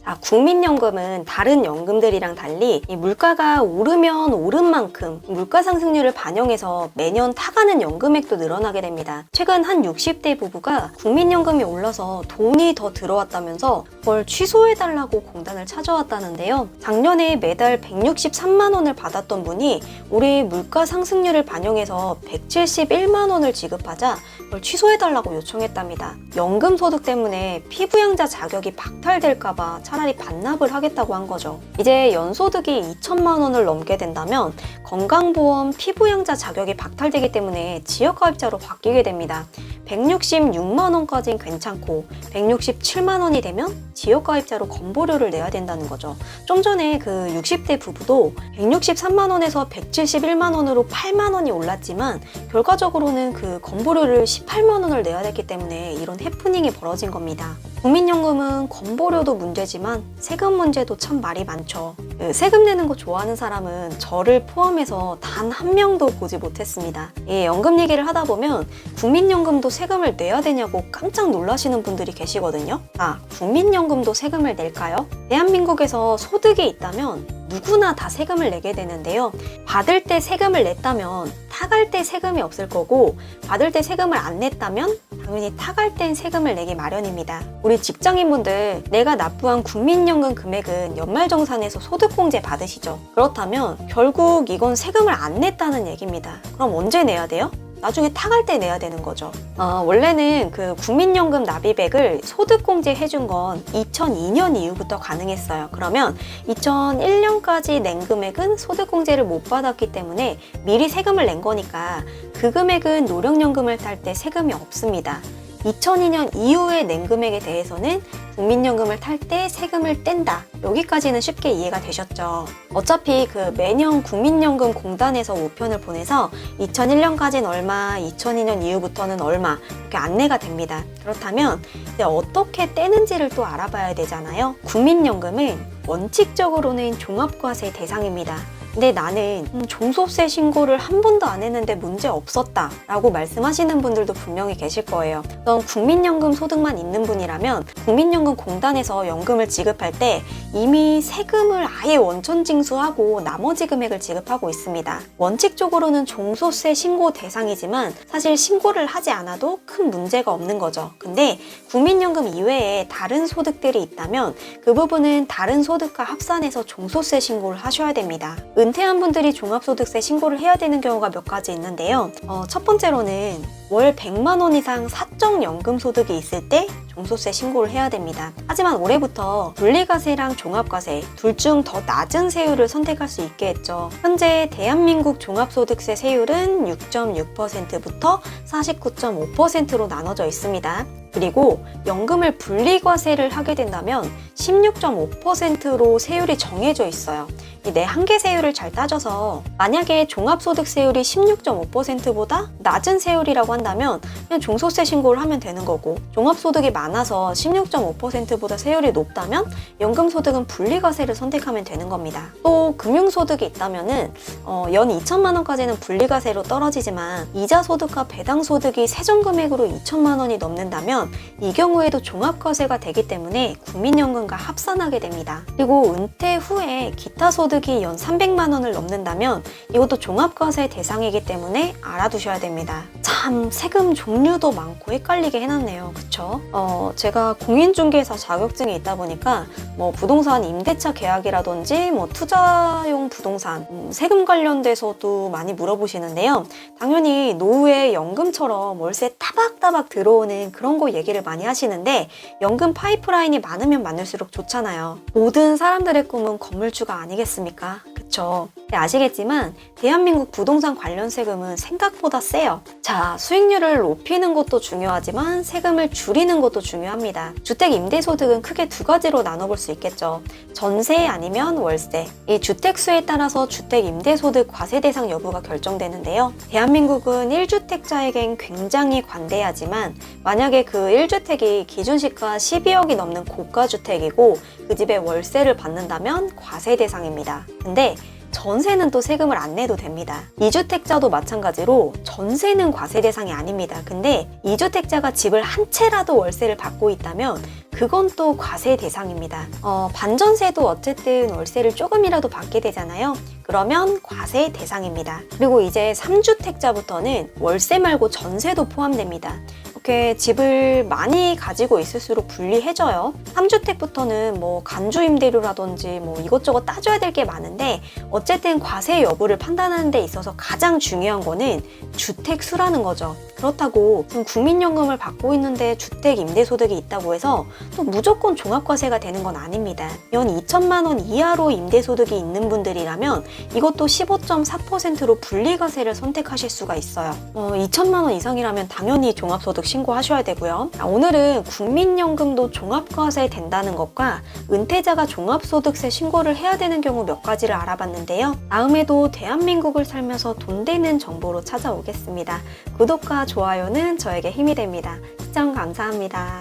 자, 국민연금은 다른 연금들이랑 달리 이 물가가 오르면 오른 만큼 물가 상승률을 반영해서 매년 타가는 연금액도 늘어나게 됩니다. 최근 한 60대 부부가 국민연금이 올라서 돈이 더 들어왔다면서 그걸 취소해달라고 공단을 찾아왔다는데요. 작년에 매달 163만 원을 받았던 분이 올해 물가 상승률을 반영해서 171만 원을 지급하자 그걸 취소해달라고 요청했답니다. 연금 소득 때문에 피부양자 자격이 박탈될까봐 차라리 반납을 하겠다고 한 거죠. 이제 연소득이 2천만 원을 넘게 된다면 건강보험 피부양자 자격이 박탈되기 때문에 지역가입자로 바뀌게 됩니다. 166만 원까지는 괜찮고 167만 원이 되면 지역가입자로 건보료를 내야 된다는 거죠. 좀 전에 그 60대 부부도 163만 원에서 171만 원으로 8만 원이 올랐지만 결과적으로는 그 건보료를 18만 원을 내야 됐기 때문에 이런 해프닝이 벌어진 겁니다. 국민연금은 건보료도 문제지만 세금 문제도 참 말이 많죠. 세금 내는 거 좋아하는 사람은 저를 포함해서 단 한 명도 보지 못했습니다. 연금 얘기를 하다 보면 국민연금도 세금을 내야 되냐고 깜짝 놀라시는 분들이 계시거든요. 국민연금도 세금을 낼까요? 대한민국에서 소득이 있다면 누구나 다 세금을 내게 되는데요. 받을 때 세금을 냈다면 타갈 때 세금이 없을 거고 받을 때 세금을 안 냈다면 당연히 타갈 땐 세금을 내기 마련입니다. 우리 직장인분들 내가 납부한 국민연금 금액은 연말정산에서 소득공제 받으시죠? 그렇다면 결국 이건 세금을 안 냈다는 얘기입니다. 그럼 언제 내야 돼요? 나중에 타갈 때 내야 되는 거죠. 원래는 그 국민연금 납입액을 소득공제 해준 건 2002년 이후부터 가능했어요. 그러면 2001년까지 낸 금액은 소득공제를 못 받았기 때문에 미리 세금을 낸 거니까 그 금액은 노령연금을 탈 때 세금이 없습니다. 2002년 이후에 낸 금액에 대해서는 국민연금을 탈 때 세금을 뗀다. 여기까지는 쉽게 이해가 되셨죠? 어차피 그 매년 국민연금 공단에서 우편을 보내서 2001년까지는 얼마, 2002년 이후부터는 얼마 이렇게 안내가 됩니다. 그렇다면 이제 어떻게 떼는지를 또 알아봐야 되잖아요. 국민연금은 원칙적으로는 종합과세 대상입니다. 근데 나는 종소세 신고를 한 번도 안 했는데 문제 없었다 라고 말씀하시는 분들도 분명히 계실 거예요. 넌 국민연금 소득만 있는 분이라면 국민연금 공단에서 연금을 지급할 때 이미 세금을 아예 원천 징수하고 나머지 금액을 지급하고 있습니다. 원칙적으로는 종소세 신고 대상이지만 사실 신고를 하지 않아도 큰 문제가 없는 거죠. 근데 국민연금 이외에 다른 소득들이 있다면 그 부분은 다른 소득과 합산해서 종소세 신고를 하셔야 됩니다. 은퇴한 분들이 종합소득세 신고를 해야 되는 경우가 몇 가지 있는데요. 첫 번째로는 월 100만 원 이상 사적연금 소득이 있을 때 종소세 신고를 해야 됩니다. 하지만 올해부터 분리과세랑 종합과세 둘 중 더 낮은 세율을 선택할 수 있게 했죠. 현재 대한민국 종합소득세 세율은 6.6%부터 49.5%로 나눠져 있습니다. 그리고 연금을 분리과세를 하게 된다면 16.5%로 세율이 정해져 있어요. 이 내 한계 세율을 잘 따져서 만약에 종합소득세율이 16.5%보다 낮은 세율이라고 한다면 그냥 종소세 신고를 하면 되는 거고, 종합소득이 많아서 16.5%보다 세율이 높다면 연금소득은 분리과세를 선택하면 되는 겁니다. 또 금융소득이 있다면은 연 2천만 원까지는 분리과세로 떨어지지만 이자소득과 배당소득이 세전금액으로 2천만 원이 넘는다면 이 경우에도 종합과세가 되기 때문에 국민연금과 합산하게 됩니다. 그리고 은퇴 후에 기타 소득이 연 300만 원을 넘는다면 이것도 종합과세 대상이기 때문에 알아두셔야 됩니다. 참 세금 종류도 많고 헷갈리게 해놨네요. 그쵸? 제가 공인중개사 자격증이 있다 보니까 뭐 부동산 임대차 계약이라든지 뭐 투자용 부동산 세금 관련돼서도 많이 물어보시는데요. 당연히 노후에 연금처럼 월세 따박따박 들어오는 그런 거 얘기를 많이 하시는데 연금 파이프라인이 많으면 많을수록 좋잖아요. 모든 사람들의 꿈은 건물주가 아니겠습니까? 그쵸? 네, 아시겠지만 대한민국 부동산 관련 세금은 생각보다 세요. 자, 수익률을 높이는 것도 중요하지만 세금을 줄이는 것도 중요합니다. 주택 임대소득은 크게 두 가지로 나눠볼 수 있겠죠. 전세 아니면 월세. 이 주택수에 따라서 주택 임대소득 과세 대상 여부가 결정되는데요. 대한민국은 1주택자에겐 굉장히 관대하지만 만약에 그 1주택이 기준시가 12억이 넘는 고가주택이고 그 집에 월세를 받는다면 과세 대상입니다. 근데 전세는 또 세금을 안 내도 됩니다. 2주택자도 마찬가지로 전세는 과세 대상이 아닙니다. 근데 2주택자가 집을 한 채라도 월세를 받고 있다면 그건 또 과세 대상입니다. 반전세도 어쨌든 월세를 조금이라도 받게 되잖아요. 그러면 과세 대상입니다. 그리고 이제 3주택자부터는 월세 말고 전세도 포함됩니다. 이렇게 집을 많이 가지고 있을수록 불리해져요. 3주택부터는 뭐 간주 임대료라든지 뭐 이것저것 따져야 될 게 많은데 어쨌든 과세 여부를 판단하는 데 있어서 가장 중요한 거는 주택수라는 거죠. 그렇다고 국민연금을 받고 있는데 주택 임대소득이 있다고 해서 또 무조건 종합과세가 되는 건 아닙니다. 연 2천만 원 이하로 임대소득이 있는 분들이라면 이것도 15.4%로 분리과세를 선택하실 수가 있어요. 2천만 원 이상이라면 당연히 종합소득 신고하셔야 되고요. 오늘은 국민연금도 종합과세 된다는 것과 은퇴자가 종합소득세 신고를 해야 되는 경우 몇 가지를 알아봤는데요. 다음에도 대한민국을 살면서 돈 되는 정보로 찾아오겠습니다. 구독과 좋아요는 저에게 힘이 됩니다. 시청 감사합니다.